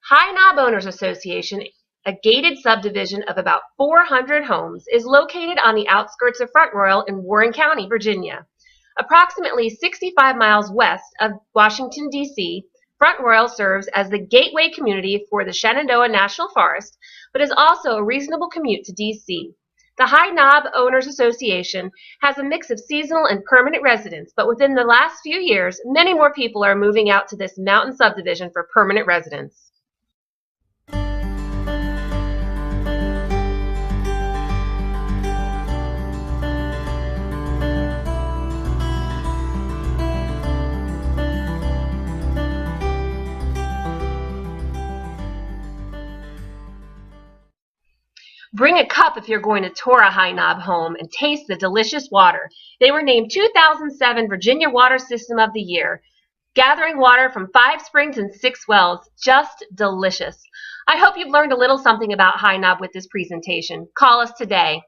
High Knob Owners Association, a gated subdivision of about 400 homes, is located on the outskirts of Front Royal in Warren County, Virginia. Approximately 65 miles west of Washington, D.C., Front Royal serves as the gateway community for the Shenandoah National Forest, but is also a reasonable commute to D.C. The High Knob Owners Association has a mix of seasonal and permanent residents, but within the last few years, many more people are moving out to this mountain subdivision for permanent residence. Bring a cup if you're going to tour a High Knob home and taste the delicious water. They were named 2007 Virginia Water System of the Year, gathering water from 5 springs and 6 wells. Just delicious. I hope you've learned a little something about High Knob with this presentation. Call us today.